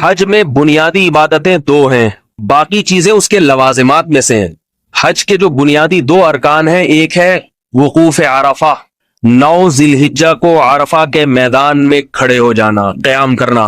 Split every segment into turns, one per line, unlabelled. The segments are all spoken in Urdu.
حج میں بنیادی عبادتیں دو ہیں، باقی چیزیں اس کے لوازمات میں سے ہیں۔ حج کے جو بنیادی دو ارکان ہیں، ایک ہے وقوف عرفہ، 9 ذی الحجہ کو عرفہ کے میدان میں کھڑے ہو جانا، قیام کرنا،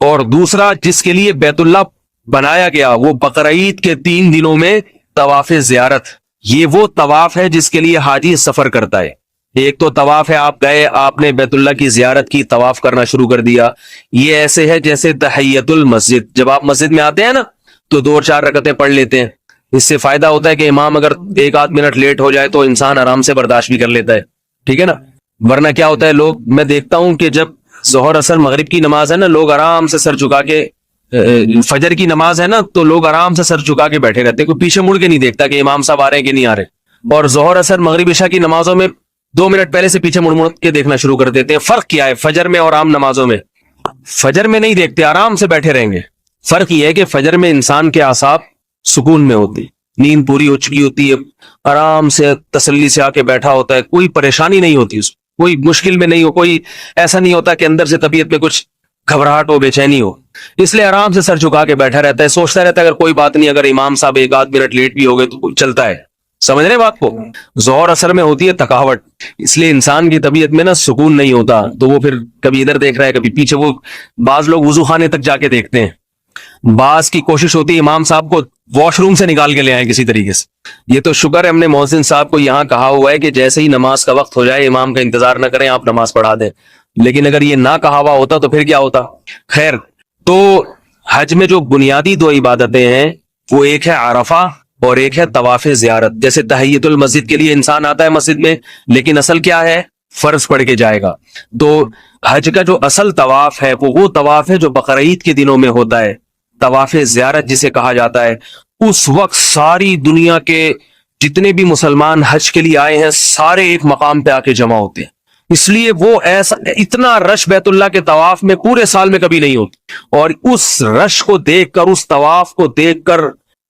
اور دوسرا جس کے لیے بیت اللہ بنایا گیا وہ بقرعید کے 3 دنوں میں طواف زیارت۔ یہ وہ طواف ہے جس کے لیے حاجی سفر کرتا ہے۔ ایک تو طواف ہے آپ گئے، آپ نے بیت اللہ کی زیارت کی، طواف کرنا شروع کر دیا۔ یہ ایسے ہے جیسے تحیت المسجد، جب آپ مسجد میں آتے ہیں نا تو 2-4 رکعتیں پڑھ لیتے ہیں۔ اس سے فائدہ ہوتا ہے کہ امام اگر 1-8 منٹ لیٹ ہو جائے تو انسان آرام سے برداشت بھی کر لیتا ہے، ٹھیک ہے نا۔ ورنہ کیا ہوتا ہے، لوگ میں دیکھتا ہوں کہ جب ظہر اثر مغرب کی نماز ہے نا، لوگ آرام سے سر جھکا کے، فجر کی نماز ہے نا تو لوگ آرام سے سر جھکا کے بیٹھے رہتے ہیں، کوئی پیچھے مڑ کے نہیں دیکھتا کہ امام صاحب آ رہے ہیں کہ نہیں آ رہے۔ اور ظہر اثر مغرب عشاء کی نمازوں میں 2 منٹ پہلے سے پیچھے مڑ کے دیکھنا شروع کر دیتے ہیں۔ فرق کیا ہے فجر میں اور عام نمازوں میں؟ فجر میں نہیں دیکھتے، آرام سے بیٹھے رہیں گے۔ فرق یہ ہے کہ فجر میں انسان کے اعصاب سکون میں ہوتی، نیند پوری ہو چکی ہوتی ہے، آرام سے تسلی سے آ کے بیٹھا ہوتا ہے، کوئی پریشانی نہیں ہوتی، اس کوئی مشکل میں نہیں ہو، کوئی ایسا نہیں ہوتا کہ اندر سے طبیعت میں کچھ گھبراہٹ ہو، بے چینی ہو۔ اس لیے آرام سے سر جھکا کے بیٹھا رہتا ہے، سوچتا رہتا ہے اگر کوئی بات نہیں، اگر امام صاحب 1-8 منٹ لیٹ بھی ہو گئے تو چلتا ہے۔ سمجھ رہے بات کو؟ ظہر اثر میں ہوتی ہے تھکاوٹ، اس لیے انسان کی طبیعت میں نا سکون نہیں ہوتا، تو وہ پھر کبھی ادھر دیکھ رہا ہے کبھی پیچھے۔ وہ بعض لوگ وضو خانے تک جا کے دیکھتے ہیں، بعض کی کوشش ہوتی ہے امام صاحب کو واش روم سے نکال کے لے آئیں کسی طریقے سے۔ یہ تو شکر ہے ہم نے مؤذن صاحب کو یہاں کہا ہوا ہے کہ جیسے ہی نماز کا وقت ہو جائے امام کا انتظار نہ کریں، آپ نماز پڑھا دیں، لیکن اگر یہ نہ کہا ہوا ہوتا تو پھر کیا ہوتا؟ خیر، تو حج میں جو بنیادی 2 عبادتیں ہیں وہ ایک ہے عرفہ اور ایک ہے طواف زیارت۔ جیسے تحیت المسجد کے لیے انسان آتا ہے مسجد میں، لیکن اصل کیا ہے؟ فرض پڑھ کے جائے گا۔ تو حج کا جو اصل طواف ہے وہ طواف ہے جو بقرعید کے دنوں میں ہوتا ہے، طواف زیارت جسے کہا جاتا ہے۔ اس وقت ساری دنیا کے جتنے بھی مسلمان حج کے لیے آئے ہیں سارے ایک مقام پہ آ کے جمع ہوتے ہیں، اس لیے وہ ایسا اتنا رش بیت اللہ کے طواف میں پورے سال میں کبھی نہیں ہوتی۔ اور اس رش کو دیکھ کر، اس طواف کو دیکھ کر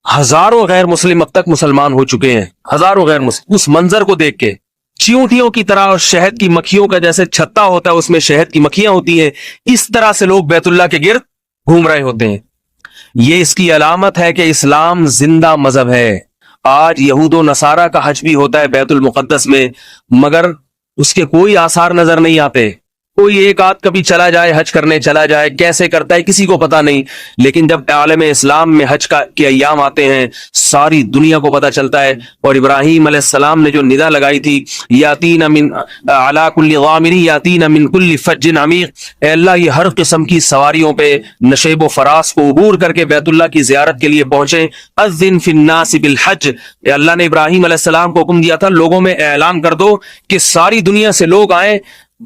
ہزاروں غیر مسلم اب تک مسلمان ہو چکے ہیں، ہزاروں غیر مسلم۔ اس منظر کو دیکھ کے چیونٹیوں کی طرح اور شہد کی مکھیوں کا جیسے چھتا ہوتا ہے اس میں شہد کی مکھیاں ہوتی ہیں، اس طرح سے لوگ بیت اللہ کے گرد گھوم رہے ہوتے ہیں۔ یہ اس کی علامت ہے کہ اسلام زندہ مذہب ہے۔ آج یہود و نصارہ کا حج بھی ہوتا ہے بیت المقدس میں، مگر اس کے کوئی آثار نظر نہیں آتے۔ کوئی ایک آدھ کبھی چلا جائے، حج کرنے چلا جائے، کیسے کرتا ہے کسی کو پتا نہیں، لیکن جب عالم اسلام میں حج کے ایام آتے ہیں ساری دنیا کو پتا چلتا ہے۔ اور ابراہیم علیہ السلام نے جو ندا لگائی تھی، یاتین من علی کل غامر یاتین من کل فج عمیق، اے اللہ یہ ہر قسم کی سواریوں پہ نشیب و فراز کو عبور کر کے بیت اللہ کی زیارت کے لیے پہنچیں۔ اذن فی الناس بالحج، اے اللہ نے ابراہیم علیہ السلام کو حکم دیا تھا لوگوں میں اعلان کر دو کہ ساری دنیا سے لوگ آئیں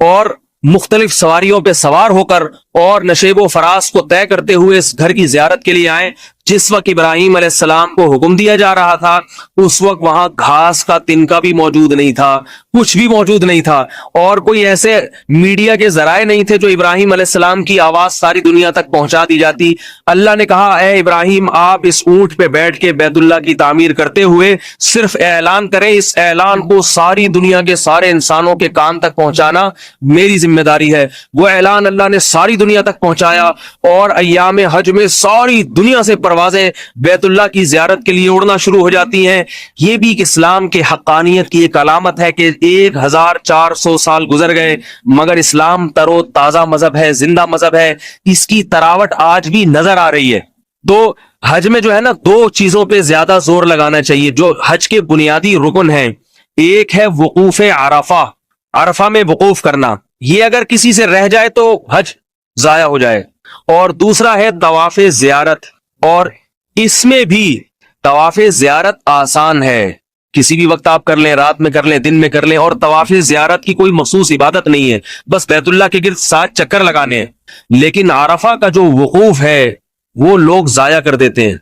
اور مختلف سواریوں پہ سوار ہو کر اور نشیب و فراز کو طے کرتے ہوئے اس گھر کی زیارت کے لیے آئیں۔ جس وقت ابراہیم علیہ السلام کو حکم دیا جا رہا تھا اس وقت وہاں گھاس کا تنکا بھی موجود نہیں تھا، کچھ بھی موجود نہیں تھا، اور کوئی ایسے میڈیا کے ذرائع نہیں تھے جو ابراہیم علیہ السلام کی آواز ساری دنیا تک پہنچا دی جاتی۔ اللہ نے کہا اے ابراہیم آپ اس اونٹ پہ بیٹھ کے بیت اللہ کی تعمیر کرتے ہوئے صرف اعلان کریں، اس اعلان کو ساری دنیا کے سارے انسانوں کے کان تک پہنچانا میری ذمہ داری ہے۔ وہ اعلان اللہ نے ساری دنیا تک پہنچایا، اور ایام حج میں ساری دنیا سے پروازیں بیت اللہ کی زیارت کے لیے اڑنا شروع ہو جاتی ہیں۔ یہ بھی اسلام کے حقانیت کی ایک علامت ہے کہ 1400 سال گزر گئے مگر اسلام تر و تازہ مذہب ہے، زندہ مذہب ہے، اس کی تراوٹ آج بھی نظر آ رہی ہے۔ تو حج میں جو ہے نا 2 چیزوں پہ زیادہ زور لگانا چاہیے جو حج کے بنیادی رکن ہیں۔ ایک ہے وقوف عرفہ، عرفہ میں وقوف کرنا، یہ اگر کسی سے رہ جائے تو حج ضائع ہو جائے۔ اور دوسرا ہے طواف زیارت، اور اس میں بھی طواف زیارت آسان ہے، کسی بھی وقت آپ کر لیں، رات میں کر لیں، دن میں کر لیں، اور طواف زیارت کی کوئی مخصوص عبادت نہیں ہے، بس بیت اللہ کے گرد 7 چکر لگانے ہیں۔ لیکن عرفہ کا جو وقوف ہے وہ لوگ ضائع کر دیتے ہیں۔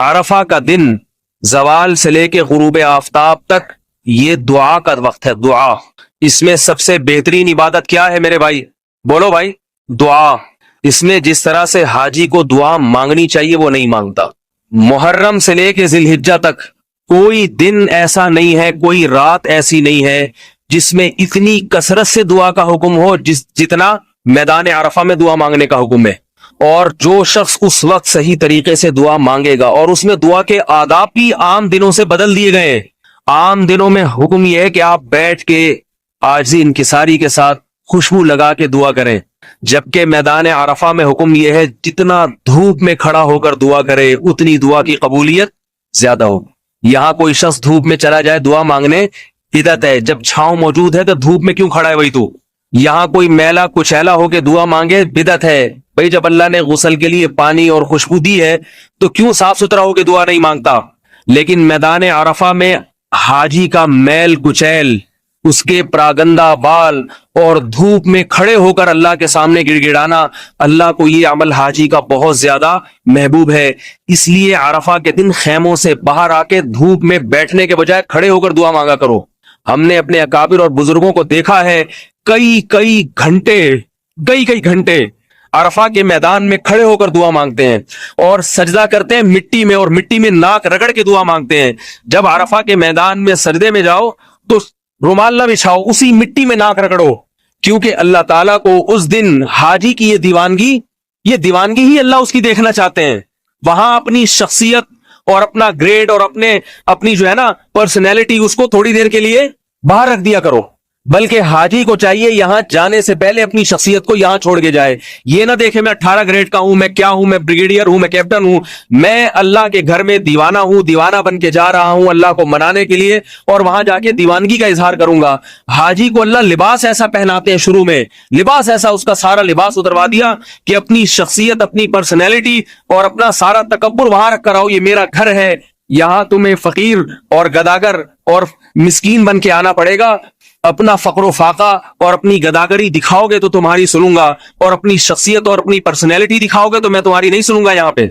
عرفہ کا دن زوال سے لے کے غروب آفتاب تک یہ دعا کا وقت ہے، دعا۔ اس میں سب سے بہترین عبادت کیا ہے میرے بھائی؟ بولو بھائی، دعا۔ اس میں جس طرح سے حاجی کو دعا مانگنی چاہیے وہ نہیں مانگتا۔ محرم سے لے کے ذی الحجہ تک کوئی دن ایسا نہیں ہے، کوئی رات ایسی نہیں ہے جس میں اتنی کثرت سے دعا کا حکم ہو جتنا میدان عرفہ میں دعا مانگنے کا حکم ہے۔ اور جو شخص اس وقت صحیح طریقے سے دعا مانگے گا، اور اس میں دعا کے آداب بھی عام دنوں سے بدل دیے گئے ہیں۔ عام دنوں میں حکم یہ ہے کہ آپ بیٹھ کے عاجزی انکساری کے ساتھ خوشبو لگا کے دعا کریں، جبکہ میدان عرفہ میں حکم یہ ہے جتنا دھوپ میں کھڑا ہو کر دعا کرے اتنی دعا کی قبولیت زیادہ ہو۔ یہاں کوئی شخص دھوپ میں چلا جائے دعا مانگنے، بدعت ہے۔ جب چھاؤں موجود ہے تو دھوپ میں کیوں کھڑا ہے وہی تو؟ یہاں کوئی میلا کچیلا ہو کے دعا مانگے، بدعت ہے۔ بھئی جب اللہ نے غسل کے لیے پانی اور خوشبو دی ہے تو کیوں صاف ستھرا ہو کے دعا نہیں مانگتا؟ لیکن میدان عرفہ میں حاجی کا میل کچیل، اس کے پراگندہ بال اور دھوپ میں کھڑے ہو کر اللہ کے سامنے گڑ گڑانا، اللہ کو یہ عمل حاجی کا بہت زیادہ محبوب ہے۔ اس لیے عرفہ کے دن خیموں سے باہر آ کے دھوپ میں بیٹھنے کے بجائے کھڑے ہو کر دعا مانگا کرو۔ ہم نے اپنے اکابر اور بزرگوں کو دیکھا ہے کئی گھنٹے عرفہ کے میدان میں کھڑے ہو کر دعا مانگتے ہیں اور سجدہ کرتے ہیں مٹی میں، اور مٹی میں ناک رگڑ کے دعا مانگتے ہیں۔ جب عرفہ کے میدان میں سجدے میں جاؤ تو رومال نہ بچھاؤ، اسی مٹی میں ناک رگڑو، کیونکہ اللہ تعالیٰ کو اس دن حاجی کی یہ دیوانگی ہی اللہ اس کی دیکھنا چاہتے ہیں۔ وہاں اپنی شخصیت اور اپنا گریڈ اور اپنی جو ہے نا پرسنالٹی، اس کو تھوڑی دیر کے لیے باہر رکھ دیا کرو، بلکہ حاجی کو چاہیے یہاں جانے سے پہلے اپنی شخصیت کو یہاں چھوڑ کے جائے۔ یہ نہ دیکھے میں 18 گریڈ کا ہوں، میں کیا ہوں، میں بریگیڈیئر ہوں، میں کیپٹن ہوں، میں اللہ کے گھر میں دیوانہ ہوں، دیوانہ بن کے جا رہا ہوں اللہ کو منانے کے لیے، اور وہاں جا کے دیوانگی کا اظہار کروں گا۔ حاجی کو اللہ لباس ایسا پہناتے ہیں، شروع میں لباس ایسا، اس کا سارا لباس اتروا دیا کہ اپنی شخصیت، اپنی پرسنالٹی اور اپنا سارا تکبر وہاں رکھ کر آؤ، یہ میرا گھر ہے، یہاں تمہیں فقیر اور گداگر اور مسکین بن کے آنا پڑے گا۔ اپنا فقر و فاقہ اور اپنی گداگری دکھاؤ گے تو تمہاری سنوں گا، اور اپنی شخصیت اور اپنی پرسنالٹی دکھاؤ گے تو میں تمہاری نہیں سنوں گا یہاں پہ۔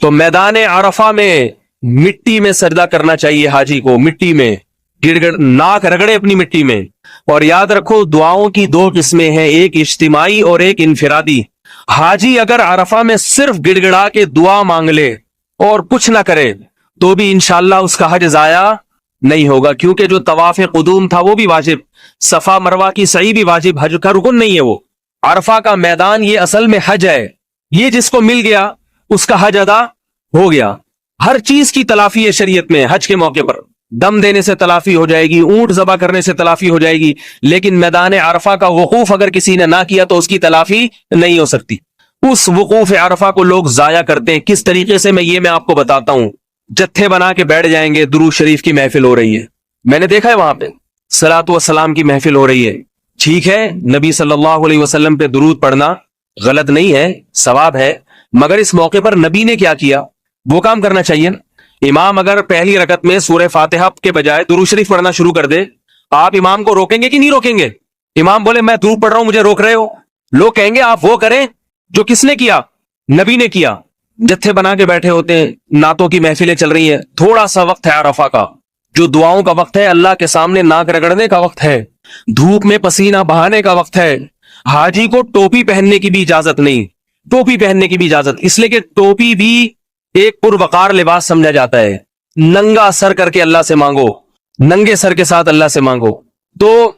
تو میدان عرفہ میں مٹی میں سجدہ کرنا چاہیے حاجی کو، مٹی میں گڑ گڑ ناک رگڑے اپنی مٹی میں۔ اور یاد رکھو دعاؤں کی 2 قسمیں ہیں، ایک اجتماعی اور ایک انفرادی۔ حاجی اگر عرفہ میں صرف گڑ گڑا کے دعا مانگ لے اور کچھ نہ کرے تو بھی انشاءاللہ اس کا حج ضائع نہیں ہوگا، کیونکہ جو طواف قدوم تھا وہ بھی واجب، صفا مروہ کی سعی بھی واجب، حج کا رکن نہیں ہے وہ۔ عرفہ کا میدان یہ اصل میں حج ہے، یہ جس کو مل گیا اس کا حج ادا ہو گیا۔ ہر چیز کی تلافی ہے شریعت میں، حج کے موقع پر دم دینے سے تلافی ہو جائے گی، اونٹ ذبح کرنے سے تلافی ہو جائے گی، لیکن میدان عرفہ کا وقوف اگر کسی نے نہ کیا تو اس کی تلافی نہیں ہو سکتی۔ اس وقوف عرفہ کو لوگ ضائع کرتے ہیں، کس طریقے سے میں آپ کو بتاتا ہوں۔ جتھے بنا کے بیٹھ جائیں گے، درود شریف کی محفل ہو رہی ہے، میں نے دیکھا ہے وہاں پہ صلاۃ و سلام کی محفل ہو رہی ہے، ٹھیک ہے نبی صلی اللہ علیہ وسلم پہ درود پڑھنا غلط نہیں ہے، ثواب ہے، مگر اس موقع پر نبی نے کیا کیا وہ کام کرنا چاہیے نا۔ امام اگر پہلی رکعت میں سورہ فاتحہ کے بجائے درود شریف پڑھنا شروع کر دے، آپ امام کو روکیں گے کہ نہیں روکیں گے؟ امام بولے میں درود پڑھ رہا ہوں مجھے روک رہے ہو، لوگ کہیں گے آپ وہ کریں جو کس نے کیا، نبی نے کیا۔ جتھے بنا کے بیٹھے ہوتے ہیں، نعتوں کی محفلیں چل رہی ہیں، تھوڑا سا وقت ہے عرفہ کا جو دعاؤں کا وقت ہے، اللہ کے سامنے ناک رگڑنے کا وقت ہے، دھوپ میں پسینہ بہانے کا وقت ہے۔ حاجی کو ٹوپی پہننے کی بھی اجازت نہیں، ٹوپی پہننے کی بھی اجازت، اس لیے کہ ٹوپی بھی ایک پروقار لباس سمجھا جاتا ہے۔ ننگا سر کر کے اللہ سے مانگو، ننگے سر کے ساتھ اللہ سے مانگو، تو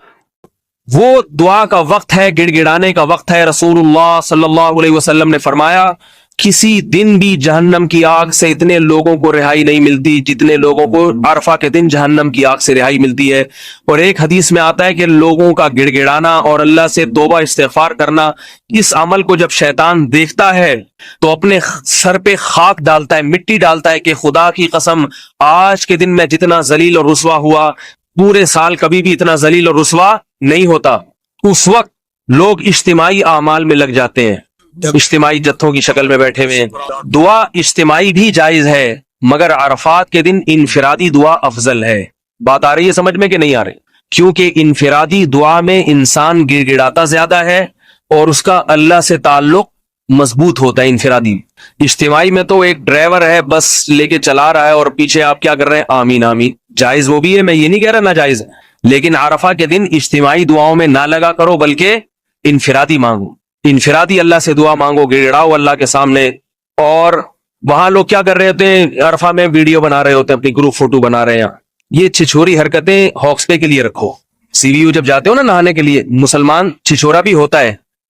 وہ دعا کا وقت ہے، گڑ گڑانے کا وقت ہے۔ رسول اللہ صلی اللہ علیہ وسلم نے فرمایا کسی دن بھی جہنم کی آگ سے اتنے لوگوں کو رہائی نہیں ملتی جتنے لوگوں کو عرفہ کے دن جہنم کی آگ سے رہائی ملتی ہے۔ اور ایک حدیث میں آتا ہے کہ لوگوں کا گڑ گڑانا اور اللہ سے توبہ استغفار کرنا، اس عمل کو جب شیطان دیکھتا ہے تو اپنے سر پہ خاک ڈالتا ہے، مٹی ڈالتا ہے کہ خدا کی قسم آج کے دن میں جتنا ذلیل اور رسوا ہوا پورے سال کبھی بھی اتنا ذلیل اور رسوا نہیں ہوتا۔ اس وقت لوگ اجتماعی اعمال میں لگ جاتے ہیں، اجتماعی جتھوں کی شکل میں بیٹھے ہوئے ہیں۔ دعا اجتماعی بھی جائز ہے، مگر عرفات کے دن انفرادی دعا افضل ہے۔ بات آ رہی ہے سمجھ میں کہ نہیں آ رہی؟ کیونکہ انفرادی دعا میں انسان گڑ گڑاتا زیادہ ہے اور اس کا اللہ سے تعلق مضبوط ہوتا ہے انفرادی۔ اجتماعی میں تو ایک ڈرائیور ہے بس لے کے چلا رہا ہے اور پیچھے آپ کیا کر رہے ہیں؟ آمین آمین، جائز وہ بھی ہے، میں یہ نہیں کہہ رہا ناجائز ہے، لیکن عرفہ کے دن اجتماعی دعاؤں میں نہ لگا کرو بلکہ انفرادی مانگو، انفرادی اللہ سے دعا مانگو، گڑگڑاؤ اللہ کے سامنے۔ اور وہاں لوگ کیا کر رہے ہوتے ہیں؟ عرفہ میں ویڈیو بنا رہے ہوتے ہیں، اپنی گروپ فوٹو بنا رہے ہیں۔ یہ چھچوری حرکتیں ہاکس پے کے لیے رکھو۔ سی وی یو جب جاتے ہو نا نہانے کے لیے، مسلمان چھچورا بھی ہوتا ہے،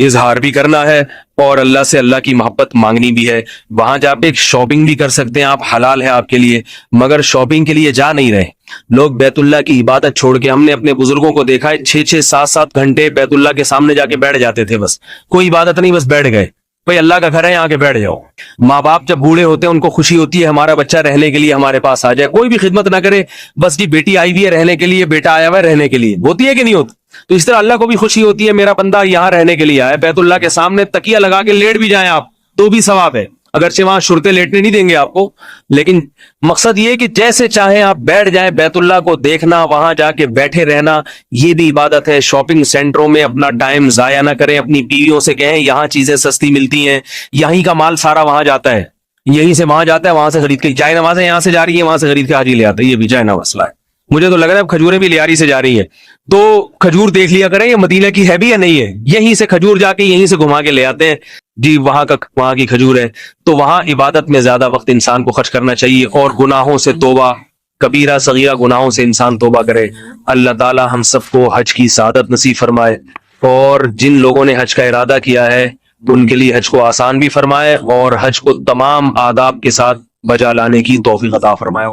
اظہار بھی کرنا ہے اور اللہ سے اللہ کی محبت مانگنی بھی ہے. وہاں جا کے شاپنگ بھی کر سکتے ہیں آپ, حلال ہے آپ کے لیے, مگر شاپنگ کے لیے جا نہیں رہے. لوگ بیت اللہ کی عبادت چھوڑ کے, ہم نے اپنے بزرگوں کو دیکھا ہے 6-6 7-7 گھنٹے بیت اللہ کے سامنے جا کے بیٹھ جاتے تھے, بس کوئی عبادت نہیں, بس بیٹھ گئے. بھائی اللہ کا گھر ہے, یہاں کے بیٹھ جاؤ. ماں باپ جب بوڑھے ہوتے ہیں ان کو خوشی ہوتی ہے ہمارا بچہ رہنے کے لیے ہمارے پاس آ جائے, کوئی بھی خدمت نہ کرے, بس جی بیٹی آئی ہوئی ہے رہنے کے لیے, بیٹا آیا ہوا ہے رہنے کے لیے, ہوتی ہے کہ نہیں ہوتی؟ تو اس طرح اللہ کو بھی خوشی ہوتی ہے میرا بندہ یہاں رہنے کے لیے آیا, بیت اللہ کے سامنے تکیہ لگا کے لیٹ بھی جائیں آپ تو بھی ثواب ہے, اگرچہ وہاں شرطیں لیٹنے نہیں دیں گے آپ کو, لیکن مقصد یہ کہ جیسے چاہیں آپ بیٹھ جائیں, بیت اللہ کو دیکھنا, وہاں جا کے بیٹھے رہنا, یہ بھی عبادت ہے. شاپنگ سینٹروں میں اپنا ٹائم ضائع نہ کریں, اپنی بیویوں سے کہیں یہاں چیزیں سستی ملتی ہیں, یہیں کا مال سارا وہاں جاتا ہے, یہیں سے وہاں جاتا ہے, وہاں سے خرید کے, جائے نمازیں یہاں سے جا رہی ہیں وہاں سے خرید کے حاجی لے آتا ہے, یہ بھی جائے نہ مسئلہ ہے. مجھے تو لگ رہا ہے کھجوریں بھی لیاری سے جا رہی ہیں, تو کھجور دیکھ لیا کریں یہ مدینہ کی ہے بھی یا نہیں ہے, یہیں سے کھجور جا کے یہیں سے گھما کے لے آتے ہیں, جی وہاں کی کھجور ہے. تو وہاں عبادت میں زیادہ وقت انسان کو خرچ کرنا چاہیے, اور گناہوں سے توبہ, کبیرہ صغیرہ گناہوں سے انسان توبہ کرے. اللہ تعالی ہم سب کو حج کی سعادت نصیب فرمائے, اور جن لوگوں نے حج کا ارادہ کیا ہے ان کے لیے حج کو آسان بھی فرمائے, اور حج کو تمام آداب کے ساتھ بجا لانے کی توفیق عطا فرمائے.